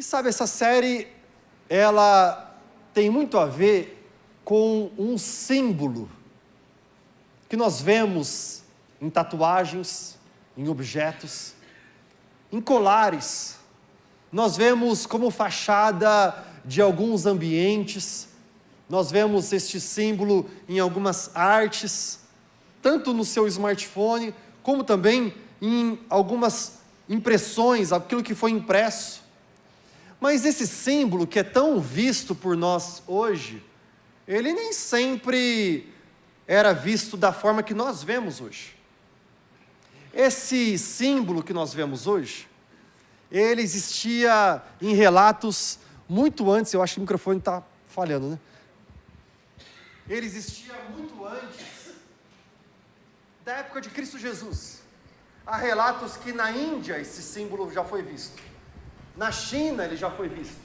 E sabe, essa série, ela tem muito a ver com um símbolo que nós vemos em tatuagens, em objetos, em colares. Nós vemos como fachada de alguns ambientes, nós vemos este símbolo em algumas artes, tanto no seu smartphone, como também em algumas impressões, aquilo que foi impresso. Mas esse símbolo que é tão visto por nós hoje, ele nem sempre era visto da forma que nós vemos hoje. Esse símbolo que nós vemos hoje, ele existia em relatos muito antes, eu acho que o microfone está falhando, né? Ele existia muito antes da época de Cristo Jesus. Há relatos que na Índia esse símbolo já foi visto. Na China ele já foi visto.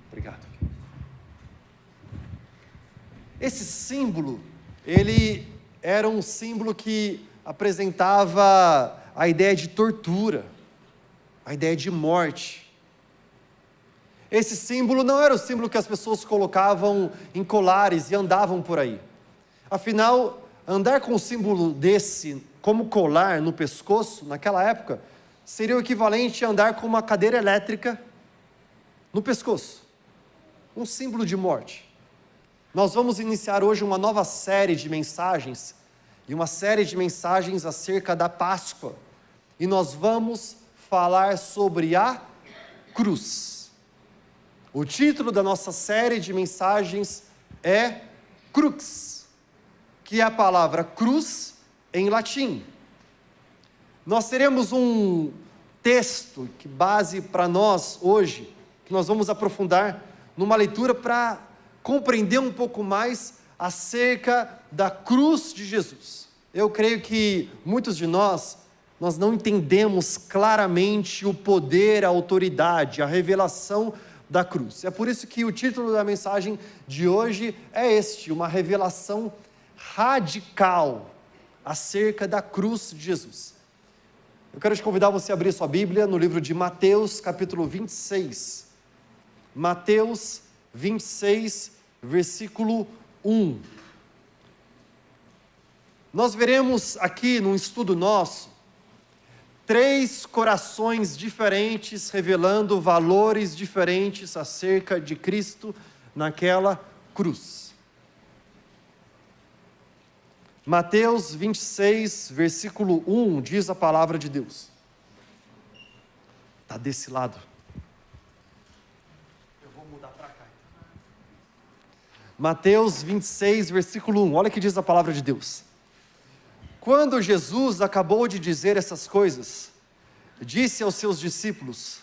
Obrigado. Esse símbolo, ele era um símbolo que apresentava a ideia de tortura, a ideia de morte. Esse símbolo não era o símbolo que as pessoas colocavam em colares e andavam por aí. Afinal, andar com um símbolo desse, como colar no pescoço, naquela época, seria o equivalente a andar com uma cadeira elétrica no pescoço. Um símbolo de morte. Nós vamos iniciar hoje uma nova série de mensagens, e uma série de mensagens acerca da Páscoa. E nós vamos falar sobre a cruz. O título da nossa série de mensagens é Crux, que é a palavra cruz em latim. Nós teremos um texto que base para nós hoje, que nós vamos aprofundar numa leitura para compreender um pouco mais acerca da cruz de Jesus. Eu creio que muitos de nós não entendemos claramente o poder, a autoridade, a revelação da cruz. É por isso que o título da mensagem de hoje é este, uma revelação radical acerca da cruz de Jesus. Eu quero te convidar você a abrir sua Bíblia no livro de Mateus, capítulo 26. Mateus 26, versículo 1. Nós veremos aqui num estudo nosso, 3 corações diferentes revelando valores diferentes acerca de Cristo naquela cruz. Mateus 26, versículo 1, diz a palavra de Deus. Está desse lado. Eu vou mudar para cá. Mateus 26, versículo 1, olha o que diz a palavra de Deus. Quando Jesus acabou de dizer essas coisas, disse aos seus discípulos: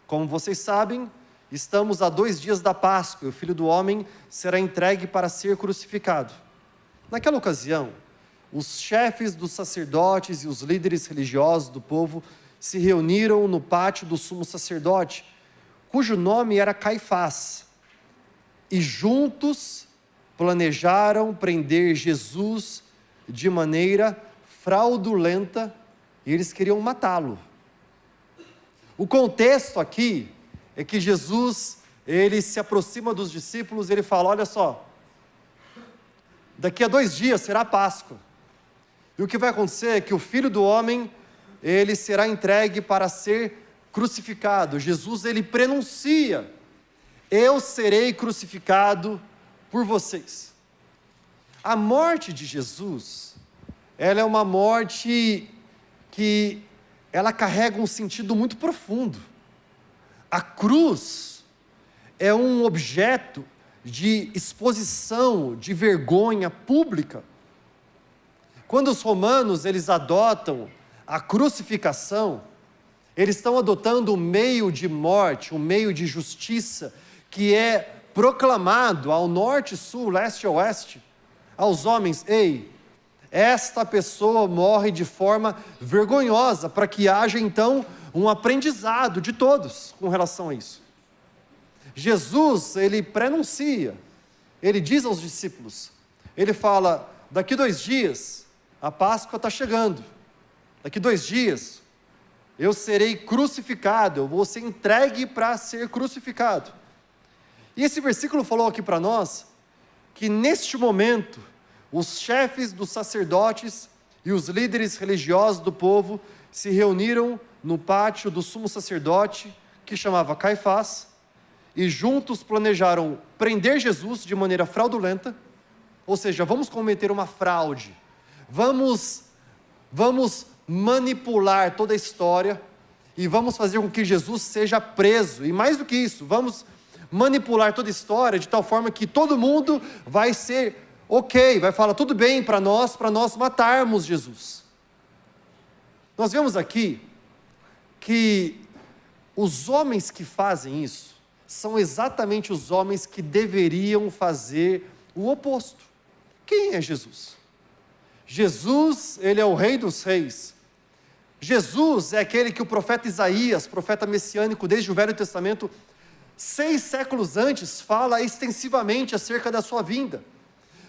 como vocês sabem, estamos a 2 dias da Páscoa, e o Filho do Homem será entregue para ser crucificado. Naquela ocasião, os chefes dos sacerdotes e os líderes religiosos do povo se reuniram no pátio do sumo sacerdote, cujo nome era Caifás, e juntos planejaram prender Jesus de maneira fraudulenta, e eles queriam matá-lo. O contexto aqui é que Jesus, ele se aproxima dos discípulos e ele fala: olha só, daqui a 2 dias será a Páscoa, e o que vai acontecer é que o Filho do Homem, ele será entregue para ser crucificado. Jesus, ele prenuncia: eu serei crucificado por vocês. A morte de Jesus, ela é uma morte que ela carrega um sentido muito profundo. A cruz é um objeto de exposição, de vergonha pública. Quando os romanos, eles adotam a crucificação, eles estão adotando um meio de morte, um meio de justiça, que é proclamado ao norte, sul, leste e oeste, aos homens: ei, esta pessoa morre de forma vergonhosa, para que haja então um aprendizado de todos com relação a isso. Jesus, ele prenuncia, ele diz aos discípulos, ele fala: daqui 2 dias, a Páscoa está chegando, daqui 2 dias, eu serei crucificado, eu vou ser entregue para ser crucificado. E esse versículo falou aqui para nós, que neste momento, os chefes dos sacerdotes e os líderes religiosos do povo se reuniram no pátio do sumo sacerdote, que chamava Caifás, e juntos planejaram prender Jesus de maneira fraudulenta, ou seja, vamos cometer uma fraude, vamos manipular toda a história, e vamos fazer com que Jesus seja preso, e mais do que isso, vamos manipular toda a história, de tal forma que todo mundo vai ser ok, vai falar tudo bem para nós matarmos Jesus. Nós vemos aqui, que os homens que fazem isso, são exatamente os homens que deveriam fazer o oposto. Quem é Jesus? Jesus, ele é o Rei dos Reis. Jesus é aquele que o profeta Isaías, profeta messiânico desde o Velho Testamento, 6 séculos antes, fala extensivamente acerca da sua vinda.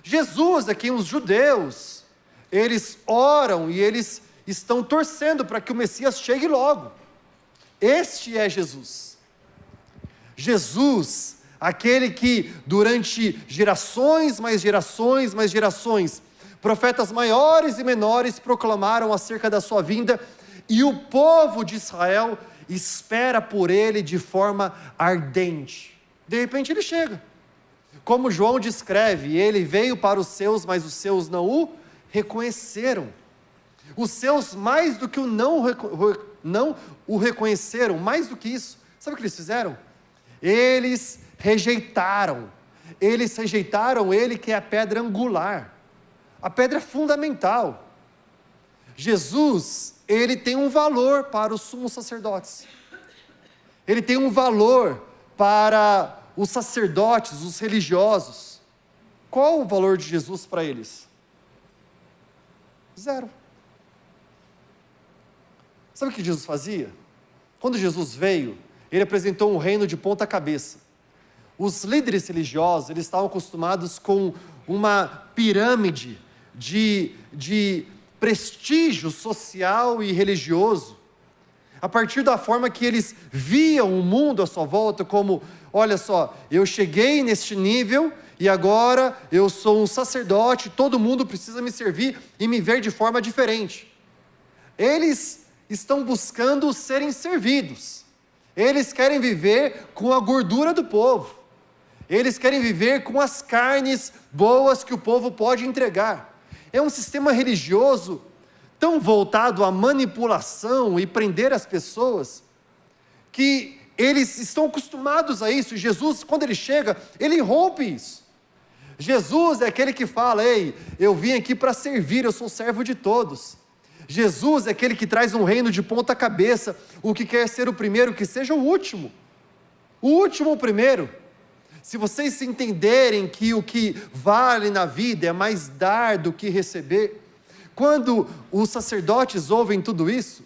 Jesus é quem os judeus, eles oram e eles estão torcendo para que o Messias chegue logo. Este é Jesus. Jesus, aquele que durante gerações, mais gerações, mais gerações, profetas maiores e menores proclamaram acerca da sua vinda, e o povo de Israel espera por ele de forma ardente. De repente ele chega. Como João descreve, ele veio para os seus, mas os seus não o reconheceram. Os seus mais do que não o reconheceram, mais do que isso. Sabe o que eles fizeram? Eles rejeitaram ele que é a pedra angular, a pedra fundamental. Jesus, ele tem um valor para os sumos sacerdotes, ele tem um valor para os sacerdotes, os religiosos. Qual o valor de Jesus para eles? 0. Sabe o que Jesus fazia? Quando Jesus veio, ele apresentou um reino de ponta cabeça. Os líderes religiosos, eles estavam acostumados com uma pirâmide de prestígio social e religioso, a partir da forma que eles viam o mundo à sua volta como, olha só, eu cheguei neste nível e agora eu sou um sacerdote, todo mundo precisa me servir e me ver de forma diferente. Eles estão buscando serem servidos, eles querem viver com a gordura do povo, eles querem viver com as carnes boas que o povo pode entregar. É um sistema religioso tão voltado à manipulação e prender as pessoas, que eles estão acostumados a isso, e Jesus, quando ele chega, ele rompe isso. Jesus é aquele que fala, ei, eu vim aqui para servir, eu sou servo de todos. Jesus é aquele que traz um reino de ponta cabeça, o que quer ser o primeiro, que seja o último o primeiro. Se vocês entenderem que o que vale na vida é mais dar do que receber, quando os sacerdotes ouvem tudo isso,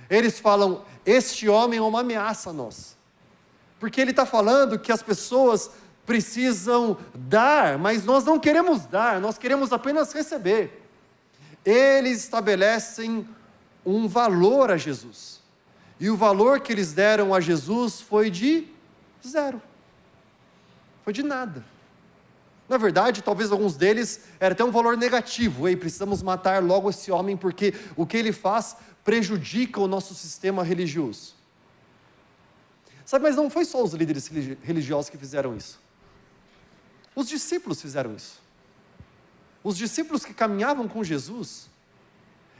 eles falam, este homem é uma ameaça a nós, porque ele está falando que as pessoas precisam dar, mas nós não queremos dar, nós queremos apenas receber. Eles estabelecem um valor a Jesus, e o valor que eles deram a Jesus foi de 0, foi de nada. Na verdade, talvez alguns deles era até um valor negativo, ei, precisamos matar logo esse homem, porque o que ele faz prejudica o nosso sistema religioso. Sabe, mas não foi só os líderes religiosos que fizeram isso, os discípulos fizeram isso. Os discípulos que caminhavam com Jesus,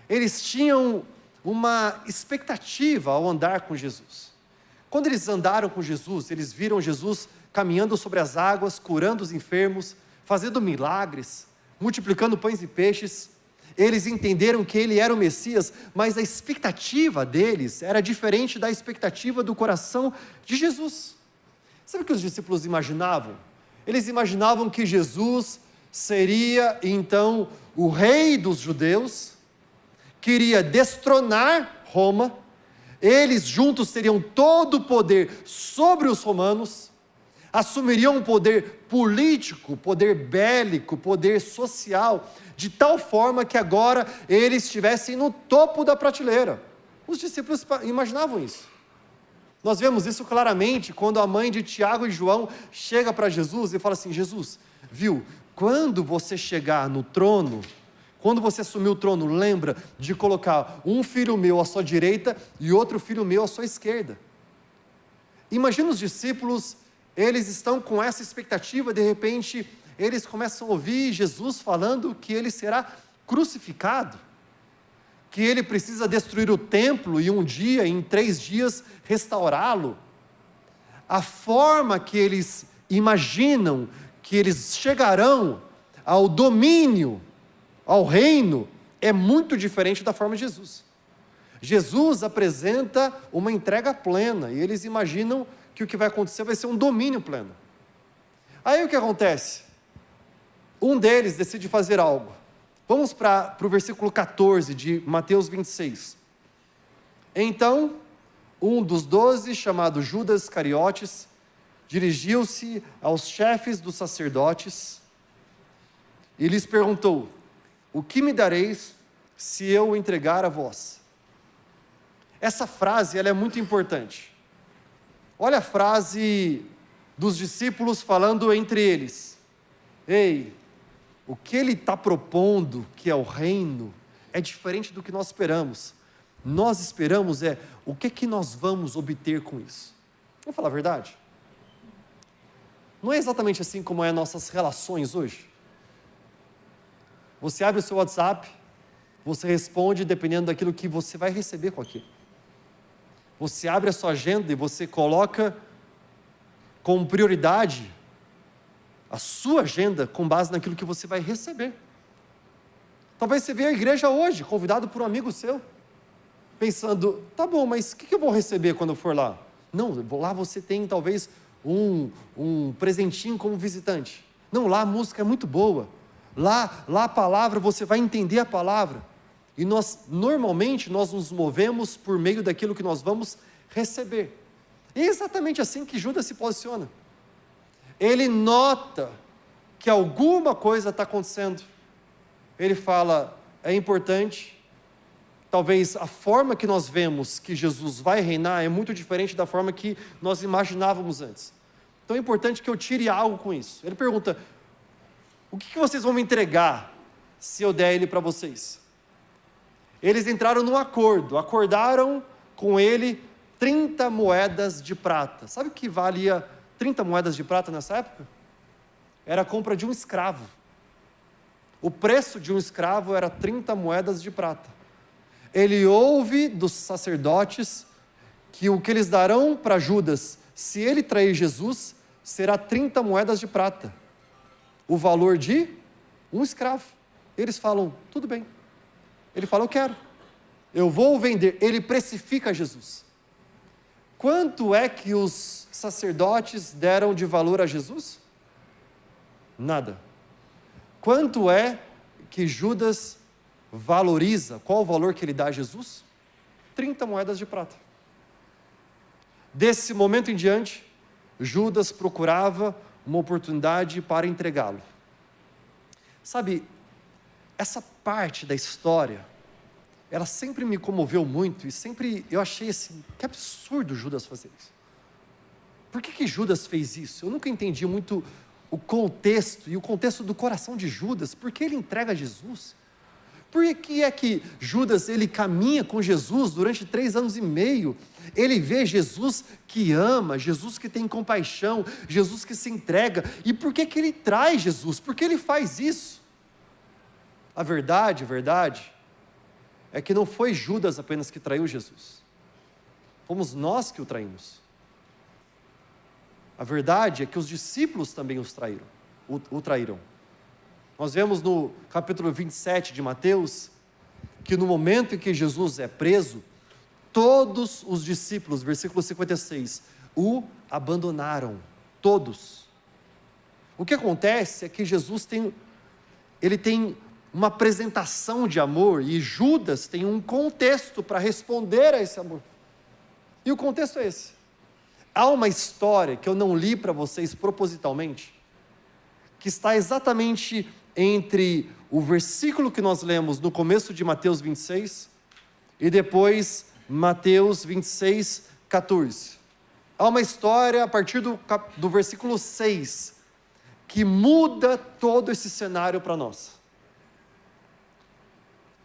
eles tinham uma expectativa ao andar com Jesus. Quando eles andaram com Jesus, eles viram Jesus caminhando sobre as águas, curando os enfermos, fazendo milagres, multiplicando pães e peixes. Eles entenderam que ele era o Messias, mas a expectativa deles era diferente da expectativa do coração de Jesus. Sabe o que os discípulos imaginavam? Eles imaginavam que Jesus seria então o rei dos judeus, que iria destronar Roma, eles juntos teriam todo o poder sobre os romanos, assumiriam um poder político, poder bélico, poder social, de tal forma que agora eles estivessem no topo da prateleira. Os discípulos imaginavam isso. Nós vemos isso claramente quando a mãe de Tiago e João chega para Jesus e fala assim: Jesus, viu, quando você chegar no trono, quando você assumir o trono, lembra de colocar um filho meu à sua direita e outro filho meu à sua esquerda. Imagina os discípulos, eles estão com essa expectativa, de repente, eles começam a ouvir Jesus falando que ele será crucificado, que ele precisa destruir o templo e um dia, em 3 dias, restaurá-lo. A forma que eles imaginam que eles chegarão ao domínio, ao reino, é muito diferente da forma de Jesus. Jesus apresenta uma entrega plena, e eles imaginam que o que vai acontecer vai ser um domínio pleno. Aí o que acontece? Um deles decide fazer algo. Vamos para o versículo 14 de Mateus 26. Então, um dos 12, chamado Judas Iscariotes, dirigiu-se aos chefes dos sacerdotes e lhes perguntou: o que me dareis se eu o entregar a vós? Essa frase, ela é muito importante. Olha a frase dos discípulos falando entre eles. Ei, o que ele está propondo, que é o reino, é diferente do que nós esperamos. Nós esperamos o que nós vamos obter com isso. Vamos falar a verdade? Não é exatamente assim como é nossas relações hoje. Você abre o seu WhatsApp, você responde dependendo daquilo que você vai receber com aquilo. Você abre a sua agenda e você coloca como prioridade a sua agenda com base naquilo que você vai receber. Talvez você veja a igreja hoje, convidado por um amigo seu, pensando: tá bom, mas o que eu vou receber quando eu for lá? Não, lá você tem talvez um presentinho como visitante. Não, lá a música é muito boa. Lá a palavra, você vai entender a palavra. E normalmente, nós nos movemos por meio daquilo que nós vamos receber. E é exatamente assim que Judas se posiciona. Ele nota que alguma coisa está acontecendo. Ele fala: é importante. Talvez a forma que nós vemos que Jesus vai reinar é muito diferente da forma que nós imaginávamos antes. Então é importante que eu tire algo com isso. Ele pergunta: o que vocês vão me entregar se eu der ele para vocês? Eles entraram num acordo, acordaram com ele 30 moedas de prata. Sabe o que valia 30 moedas de prata nessa época? Era a compra de um escravo. O preço de um escravo era 30 moedas de prata. Ele ouve dos sacerdotes que o que eles darão para Judas, se ele trair Jesus, será 30 moedas de prata. O valor de um escravo. Eles falam: tudo bem. Ele fala: eu quero. Eu vou vender. Ele precifica Jesus. Quanto é que os sacerdotes deram de valor a Jesus? Nada. Quanto é que Judas valoriza? Qual o valor que ele dá a Jesus? 30 moedas de prata. Desse momento em diante, Judas procurava uma oportunidade para entregá-lo. Sabe, essa parte da história, ela sempre me comoveu muito, e sempre eu achei assim, que absurdo Judas fazer isso. Por que Judas fez isso? Eu nunca entendi muito o contexto, e o contexto do coração de Judas. Por que ele entrega Jesus? Por que é que Judas, ele caminha com Jesus durante 3 anos e meio, ele vê Jesus que ama, Jesus que tem compaixão, Jesus que se entrega, e por que ele traz Jesus? Por que ele faz isso? A verdade é que não foi Judas apenas que traiu Jesus, fomos nós que o traímos. A verdade é que os discípulos também o traíram. Nós vemos no capítulo 27 de Mateus, que no momento em que Jesus é preso, todos os discípulos, versículo 56, o abandonaram, todos. O que acontece é que Jesus tem uma apresentação de amor, e Judas tem um contexto para responder a esse amor. E o contexto é esse. Há uma história que eu não li para vocês propositalmente, que está exatamente entre o versículo que nós lemos no começo de Mateus 26, e depois Mateus 26, 14. Há uma história a partir do versículo 6, que muda todo esse cenário para nós.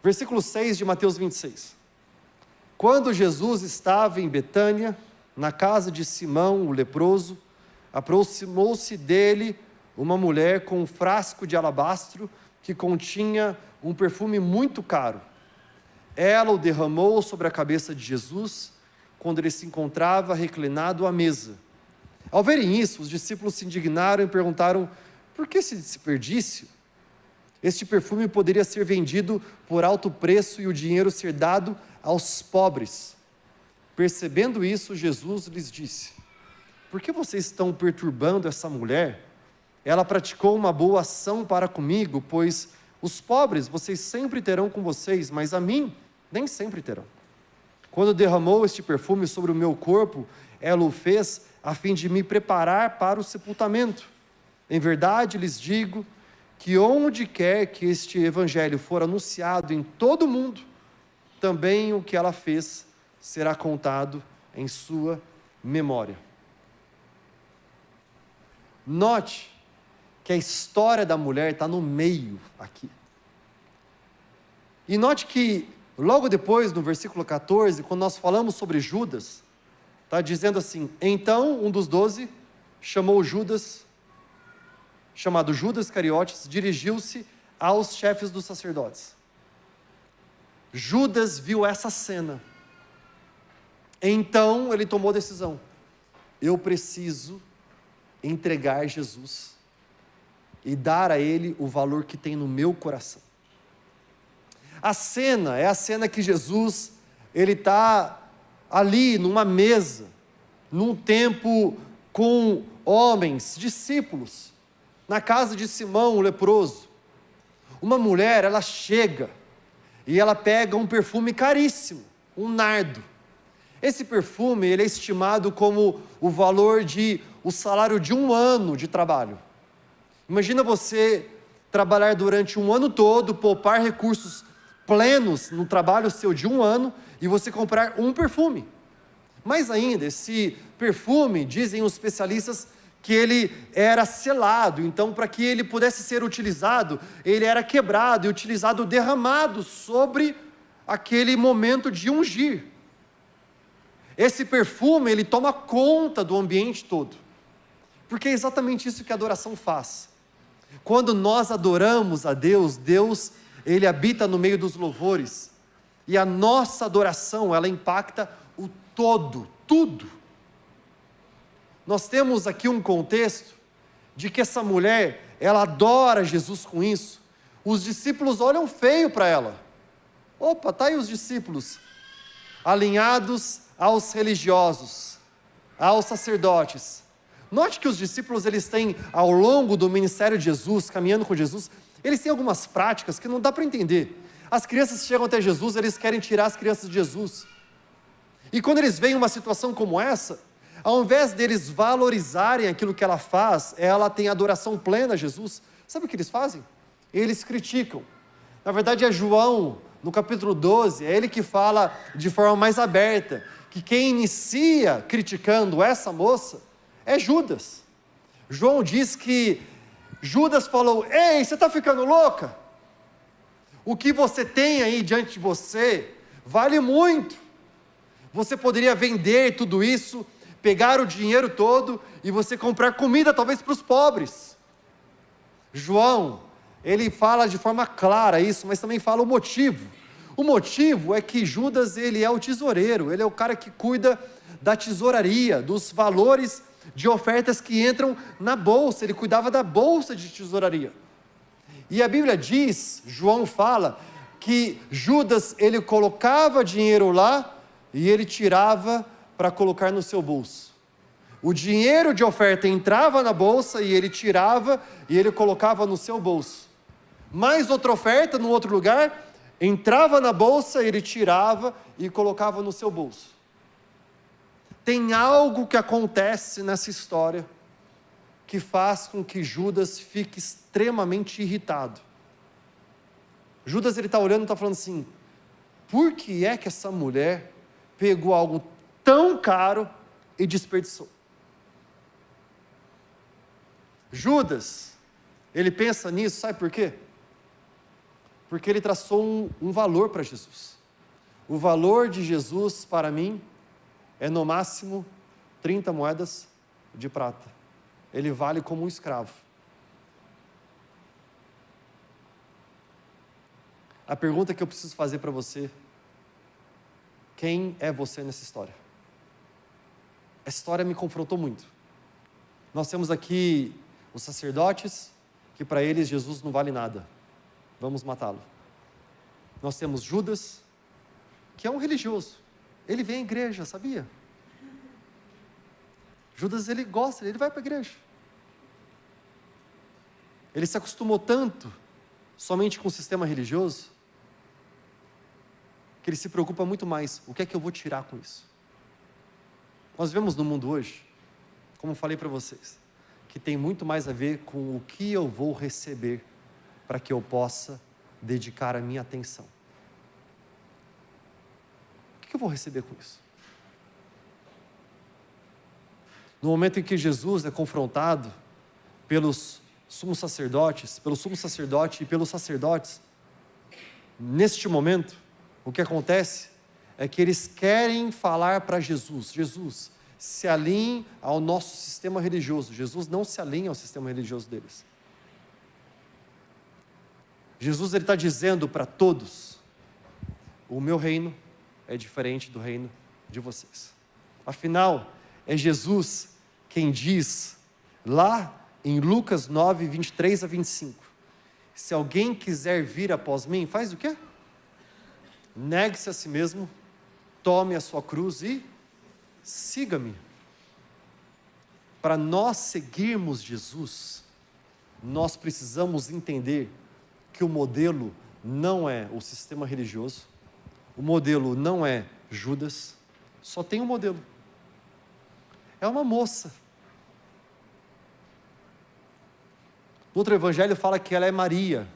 Versículo 6 de Mateus 26. Quando Jesus estava em Betânia, na casa de Simão, o leproso, aproximou-se dele uma mulher com um frasco de alabastro que continha um perfume muito caro. Ela o derramou sobre a cabeça de Jesus, quando ele se encontrava reclinado à mesa. Ao verem isso, os discípulos se indignaram e perguntaram: por que esse desperdício? Este perfume poderia ser vendido por alto preço e o dinheiro ser dado aos pobres. Percebendo isso, Jesus lhes disse: por que vocês estão perturbando essa mulher? Ela praticou uma boa ação para comigo, pois os pobres vocês sempre terão com vocês, mas a mim nem sempre terão. Quando derramou este perfume sobre o meu corpo, ela o fez a fim de me preparar para o sepultamento. Em verdade lhes digo que onde quer que este evangelho for anunciado em todo o mundo, também o que ela fez será contado em sua memória. Note que a história da mulher está no meio aqui. E note que logo depois, no versículo 14, quando nós falamos sobre Judas, está dizendo assim: então um dos 12 chamou Judas, chamado Judas Iscariotes, dirigiu-se aos chefes dos sacerdotes. Judas viu essa cena. Então ele tomou a decisão: eu preciso entregar Jesus e dar a ele o valor que tem no meu coração. A cena é a cena que Jesus, ele está ali numa mesa, num tempo com homens, discípulos, na casa de Simão, o leproso. Uma mulher, ela chega e ela pega um perfume caríssimo, um nardo. Esse perfume, ele é estimado como o valor o salário de um ano de trabalho. Imagina você trabalhar durante um ano todo, poupar recursos plenos no trabalho seu de um ano e você comprar um perfume. Mais ainda, esse perfume, dizem os especialistas, que ele era selado, então para que ele pudesse ser utilizado, ele era quebrado e utilizado, derramado sobre aquele momento de ungir. Esse perfume, ele toma conta do ambiente todo, porque é exatamente isso que a adoração faz. Quando nós adoramos a Deus, Deus, ele habita no meio dos louvores, e a nossa adoração, ela impacta o todo, tudo. Nós temos aqui um contexto de que essa mulher, ela adora Jesus com isso. Os discípulos olham feio para ela. Opa, tá aí os discípulos, alinhados aos religiosos, aos sacerdotes. Note que os discípulos, eles têm, ao longo do ministério de Jesus, caminhando com Jesus, eles têm algumas práticas que não dá para entender. As crianças chegam até Jesus, eles querem tirar as crianças de Jesus. E quando eles veem uma situação como essa, ao invés deles valorizarem aquilo que ela faz, ela tem adoração plena a Jesus. Sabe o que eles fazem? Eles criticam. Na verdade é João, no capítulo 12, é ele que fala de forma mais aberta, que quem inicia criticando essa moça é Judas. João diz que Judas falou: ei, você está ficando louca? O que você tem aí diante de você vale muito. Você poderia vender tudo isso, pegar o dinheiro todo e você comprar comida talvez para os pobres. João, ele fala de forma clara isso, mas também fala o motivo. O motivo é que Judas, ele é o tesoureiro, ele é o cara que cuida da tesouraria, dos valores de ofertas que entram na bolsa, ele cuidava da bolsa de tesouraria. E a Bíblia diz, João fala, que Judas, ele colocava dinheiro lá e ele tirava para colocar no seu bolso. O dinheiro de oferta entrava na bolsa e ele tirava e ele colocava no seu bolso. Mais outra oferta, num outro lugar, entrava na bolsa, ele tirava e colocava no seu bolso. Tem algo que acontece nessa história que faz com que Judas fique extremamente irritado. Judas, ele está olhando e está falando assim: por que é que essa mulher pegou algo tão caro e desperdiçou. Judas, ele pensa nisso, sabe por quê? Porque ele traçou um valor para Jesus. O valor de Jesus para mim é no máximo 30 moedas de prata. Ele vale como um escravo. A pergunta que eu preciso fazer para você: quem é você nessa história? Essa história me confrontou muito. Nós temos aqui os sacerdotes, que para eles Jesus não vale nada. Vamos matá-lo. Nós temos Judas, que é um religioso. Ele vem à igreja, sabia? Judas, ele gosta, ele vai para a igreja. Ele se acostumou tanto somente com o sistema religioso, que ele se preocupa muito mais: o que é que eu vou tirar com isso? Nós vemos no mundo hoje, como falei para vocês, que tem muito mais a ver com o que eu vou receber para que eu possa dedicar a minha atenção. O que eu vou receber com isso? No momento em que Jesus é confrontado pelo sumo sacerdote e pelos sacerdotes, neste momento, o que acontece é que eles querem falar para Jesus: Jesus, se alinhe ao nosso sistema religioso. Jesus não se alinha ao sistema religioso deles. Jesus está dizendo para todos: o meu reino é diferente do reino de vocês. Afinal, é Jesus quem diz, lá em Lucas 9, 23 a 25, se alguém quiser vir após mim, faz o quê? Negue-se a si mesmo, tome a sua cruz e siga-me. Para nós seguirmos Jesus, nós precisamos entender que o modelo não é o sistema religioso, o modelo não é Judas, só tem um modelo. É uma moça. No outro evangelho fala que ela é Maria.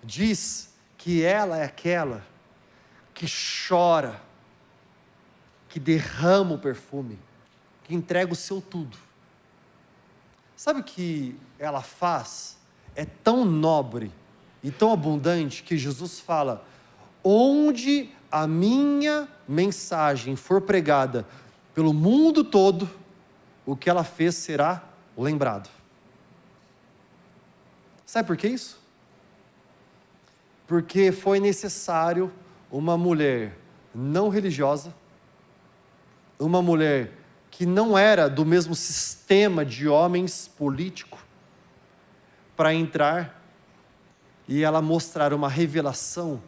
Diz que ela é aquela que chora, que derrama o perfume, que entrega o seu tudo. Sabe o que ela faz? É tão nobre e tão abundante que Jesus fala: onde a minha mensagem for pregada pelo mundo todo, o que ela fez será lembrado. Sabe por que isso? Porque foi necessário uma mulher não religiosa, uma mulher que não era do mesmo sistema de homens político, para entrar e ela mostrar uma revelação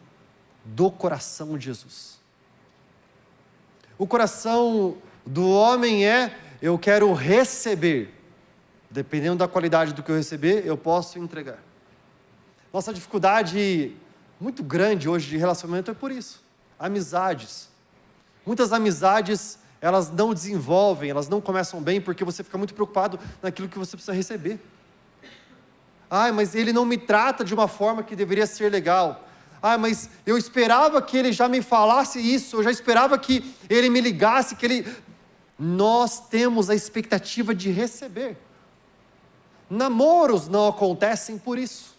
do coração de Jesus. O coração do homem é: eu quero receber, dependendo da qualidade do que eu receber, eu posso entregar. Nossa dificuldade muito grande hoje de relacionamento é por isso. Amizades. Muitas amizades, elas não desenvolvem, elas não começam bem, porque você fica muito preocupado naquilo que você precisa receber. Mas ele não me trata de uma forma que deveria ser legal. Mas eu esperava que ele já me falasse isso, eu já esperava que ele me ligasse, que ele... Nós temos a expectativa de receber. Namoros não acontecem por isso.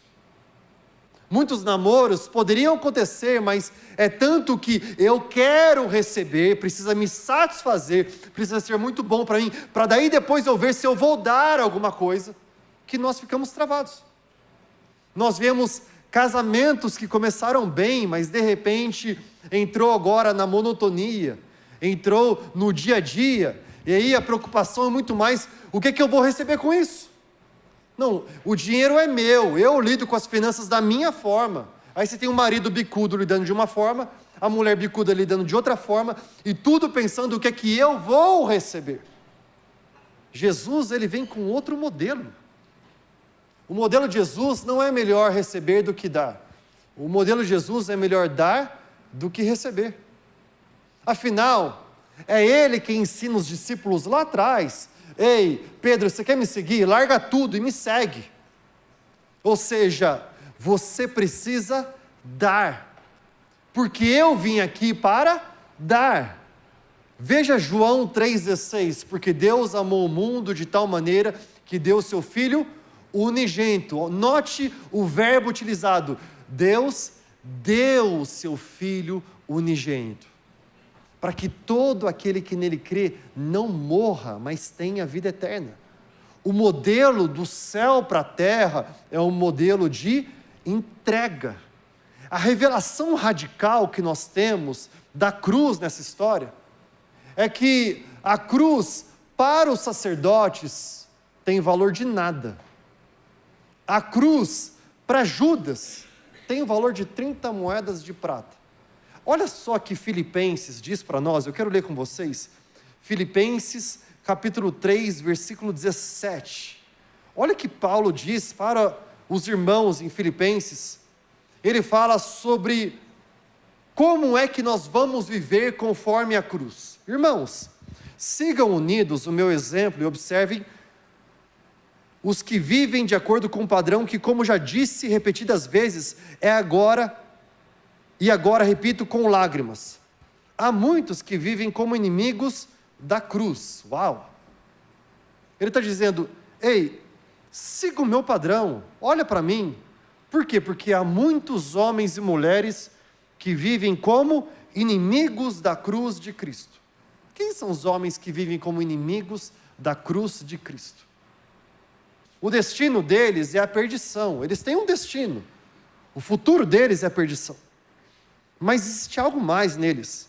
Muitos namoros poderiam acontecer, mas é tanto que eu quero receber, precisa me satisfazer, precisa ser muito bom para mim, para daí depois eu ver se eu vou dar alguma coisa, que nós ficamos travados. Nós vemos casamentos que começaram bem, mas de repente entrou agora na monotonia, entrou no dia a dia, e aí a preocupação é muito mais: o que é que eu vou receber com isso? Não, o dinheiro é meu, eu lido com as finanças da minha forma. Aí você tem um marido bicudo lidando de uma forma, a mulher bicuda lidando de outra forma, e tudo pensando o que é que eu vou receber. Jesus, ele vem com outro modelo. O modelo de Jesus não é melhor receber do que dar. O modelo de Jesus é melhor dar do que receber. Afinal, é ele quem ensina os discípulos lá atrás: ei, Pedro, você quer me seguir? Larga tudo e me segue. Ou seja, você precisa dar. porque eu vim aqui para dar. Veja João 3,16, porque Deus amou o mundo de tal maneira que deu o seu Filho unigênito. Note o verbo utilizado, Deus deu o seu Filho unigênito, para que todo aquele que nele crê não morra, mas tenha vida eterna. O modelo do céu para a terra é um modelo de entrega. A revelação radical que nós temos da cruz nessa história é que a cruz, para os sacerdotes, tem valor de nada. A cruz, para Judas, tem o valor de 30 moedas de prata. Olha só que Filipenses diz para nós, eu quero ler com vocês, Filipenses capítulo 3, versículo 17. Olha que Paulo diz para os irmãos em Filipenses. Ele fala sobre como é que nós vamos viver conforme a cruz. Irmãos, sigam unidos o meu exemplo e observem os que vivem de acordo com o padrão que, como já disse repetidas vezes, é agora, e agora repito com lágrimas. Há muitos que vivem como inimigos da cruz. Uau! Ele está dizendo, ei, siga o meu padrão, olha para mim. Por quê? Porque há muitos homens e mulheres que vivem como inimigos da cruz de Cristo. Quem são os homens que vivem como inimigos da cruz de Cristo? O destino deles é a perdição, eles têm um destino, o futuro deles é a perdição. Mas existe algo mais neles,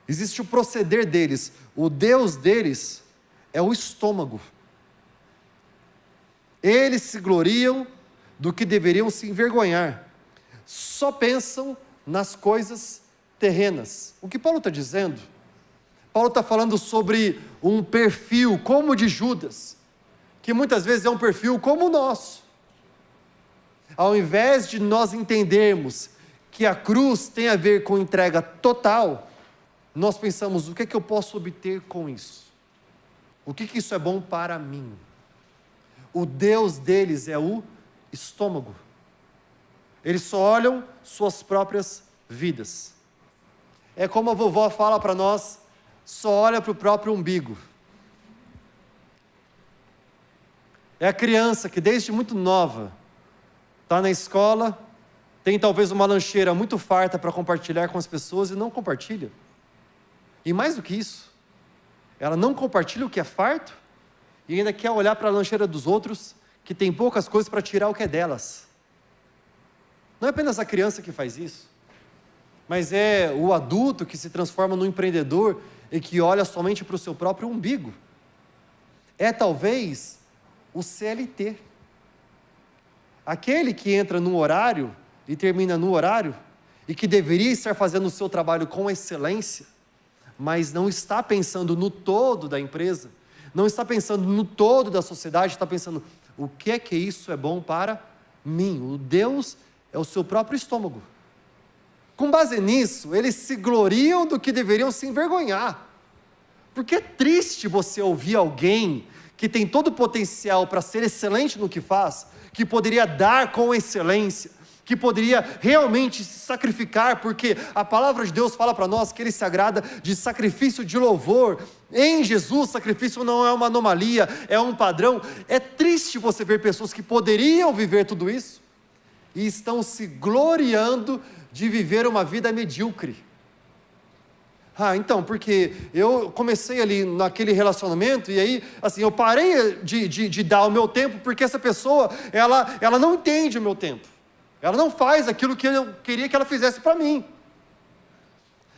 existe o proceder deles, o Deus deles é o estômago. Eles se gloriam do que deveriam se envergonhar, só pensam nas coisas terrenas. O que Paulo está dizendo? Paulo está falando sobre um perfil como o de Judas, que muitas vezes é um perfil como o nosso. Ao invés de nós entendermos que a cruz tem a ver com entrega total, nós pensamos, o que é que eu posso obter com isso? O que isso é bom para mim? O Deus deles é o estômago. Eles só olham suas próprias vidas. É como a vovó fala para nós, só olha para o próprio umbigo. É a criança que desde muito nova está na escola, tem talvez uma lancheira muito farta para compartilhar com as pessoas e não compartilha. E mais do que isso, ela não compartilha o que é farto e ainda quer olhar para a lancheira dos outros que tem poucas coisas para tirar o que é delas. Não é apenas a criança que faz isso, mas é o adulto que se transforma num empreendedor e que olha somente para o seu próprio umbigo. É talvez o CLT. Aquele que entra num horário e termina no horário e que deveria estar fazendo o seu trabalho com excelência, mas não está pensando no todo da empresa, não está pensando no todo da sociedade, está pensando, o que é que isso é bom para mim? O Deus é o seu próprio estômago. Com base nisso, eles se gloriam do que deveriam se envergonhar. Porque é triste você ouvir alguém que tem todo o potencial para ser excelente no que faz, que poderia dar com excelência, que poderia realmente se sacrificar, porque a palavra de Deus fala para nós que Ele se agrada de sacrifício de louvor. Em Jesus, sacrifício não é uma anomalia, é um padrão. É triste você ver pessoas que poderiam viver tudo isso e estão se gloriando de viver uma vida medíocre. Então, porque eu comecei ali naquele relacionamento e aí, assim, eu parei de dar o meu tempo porque essa pessoa, ela não entende o meu tempo. Ela não faz aquilo que eu queria que ela fizesse para mim.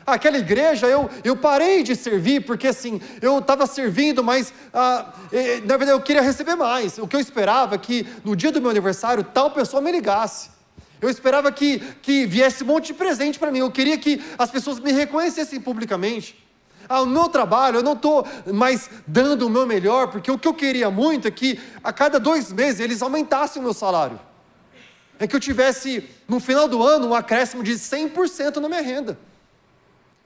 Aquela igreja, eu parei de servir, porque assim, eu estava servindo, mas na verdade eu queria receber mais. O que eu esperava é que no dia do meu aniversário, tal pessoa me ligasse. Eu esperava que viesse um monte de presente para mim. Eu queria que as pessoas me reconhecessem publicamente. O meu trabalho, eu não estou mais dando o meu melhor, porque o que eu queria muito é que a cada 2 meses eles aumentassem o meu salário. É que eu tivesse, no final do ano, um acréscimo de 100% na minha renda.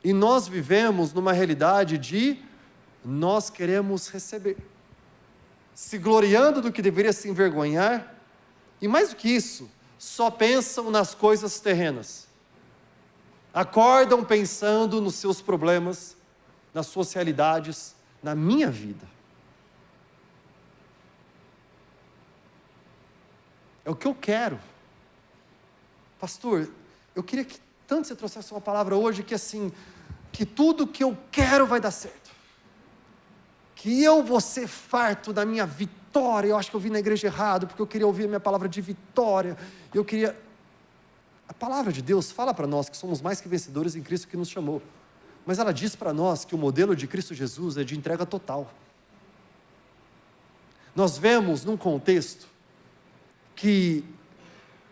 E nós vivemos numa realidade de nós queremos receber, se gloriando do que deveria se envergonhar, e mais do que isso, só pensam nas coisas terrenas. acordam pensando nos seus problemas, nas suas realidades, na minha vida. É o que eu quero. Pastor, eu queria que tanto você trouxesse uma palavra hoje que assim, que tudo que eu quero vai dar certo. Que eu vou ser farto da minha vitória. Eu acho que eu vim na igreja errado, porque eu queria ouvir a minha palavra de vitória. Eu queria... A palavra de Deus fala para nós que somos mais que vencedores em Cristo que nos chamou. Mas ela diz para nós que o modelo de Cristo Jesus é de entrega total. Nós vemos num contexto que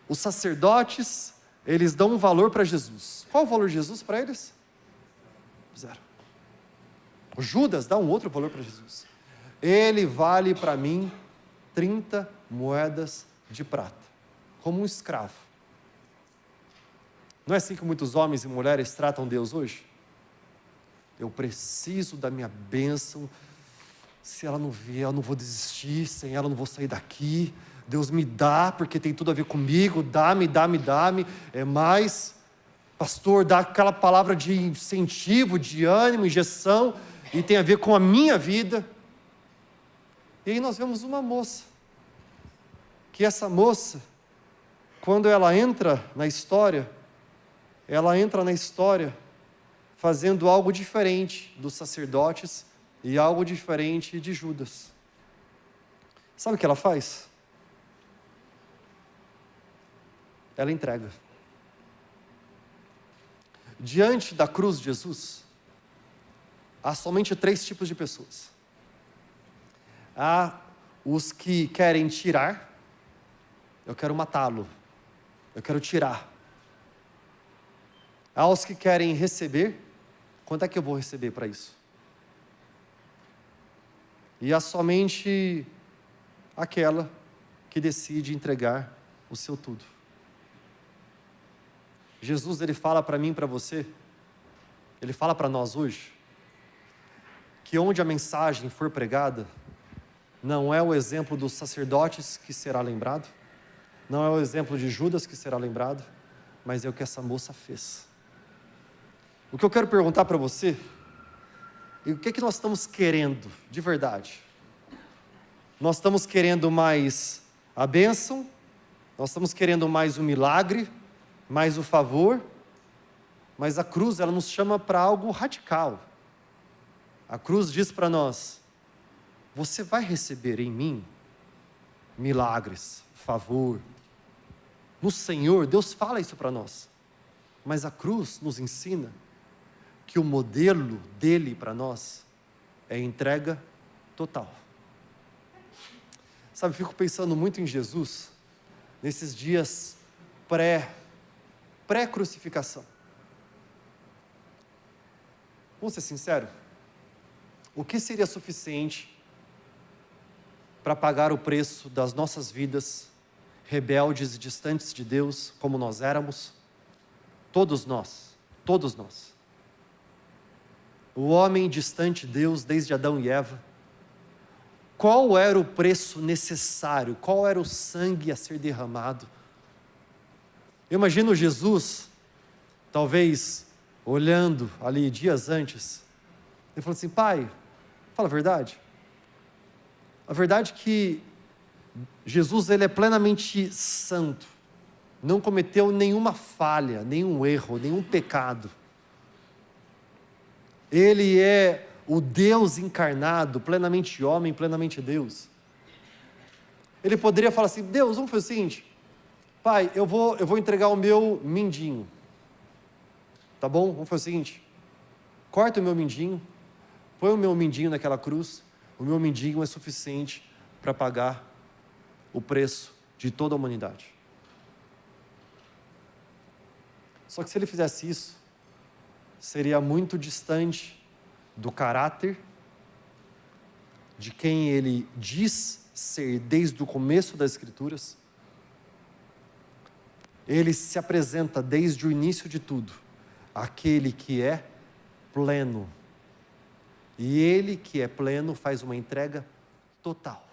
os sacerdotes, eles dão um valor para Jesus. Qual o valor de Jesus para eles? 0. O Judas dá um outro valor para Jesus. Ele vale para mim 30 moedas de prata, como um escravo. Não é assim que muitos homens e mulheres tratam Deus hoje? Eu preciso da minha bênção. Se ela não vier, eu não vou desistir. Sem ela, eu não vou sair daqui. Deus me dá, porque tem tudo a ver comigo. Dá-me. É mais, pastor, dá aquela palavra de incentivo, de ânimo, injeção, e tem a ver com a minha vida. E aí nós vemos uma moça, que essa moça, quando ela entra na história fazendo algo diferente dos sacerdotes e algo diferente de Judas. Sabe o que ela faz? Ela entrega. Diante da cruz de Jesus, há somente 3 tipos de pessoas. Há os que querem tirar, eu quero matá-lo, eu quero tirar. Há os que querem receber, quanto é que eu vou receber para isso? E há somente aquela que decide entregar o seu tudo. Jesus, ele fala para mim e para você, ele fala para nós hoje, que onde a mensagem for pregada, não é o exemplo dos sacerdotes que será lembrado, não é o exemplo de Judas que será lembrado, mas é o que essa moça fez. O que eu quero perguntar para você, e o que é que nós estamos querendo, de verdade? Nós estamos querendo mais a bênção, nós estamos querendo mais o milagre, mais o favor, mas a cruz, ela nos chama para algo radical. A cruz diz para nós, você vai receber em mim milagres, favor. No Senhor, Deus fala isso para nós. Mas a cruz nos ensina que o modelo dele para nós é entrega total. Sabe, eu fico pensando muito em Jesus, nesses dias pré-crucificação. Vamos ser sinceros? O que seria suficiente para pagar o preço das nossas vidas, rebeldes e distantes de Deus, como nós éramos? Todos nós. O homem distante de Deus, desde Adão e Eva. Qual era o preço necessário? Qual era o sangue a ser derramado? Eu imagino Jesus, talvez, olhando ali dias antes, ele falou assim, pai, fala a verdade. A verdade é que Jesus, ele é plenamente santo, não cometeu nenhuma falha, nenhum erro, nenhum pecado. Ele é o Deus encarnado, plenamente homem, plenamente Deus. Ele poderia falar assim, Deus, vamos fazer o seguinte, pai, eu vou entregar o meu mindinho, tá bom? Vamos fazer o seguinte, corta o meu mindinho, põe o meu mindinho naquela cruz, o meu mindinho é suficiente para pagar o preço de toda a humanidade. Só que se ele fizesse isso, seria muito distante do caráter de quem ele diz ser desde o começo das Escrituras. Ele se apresenta desde o início de tudo, aquele que é pleno. E ele que é pleno faz uma entrega total.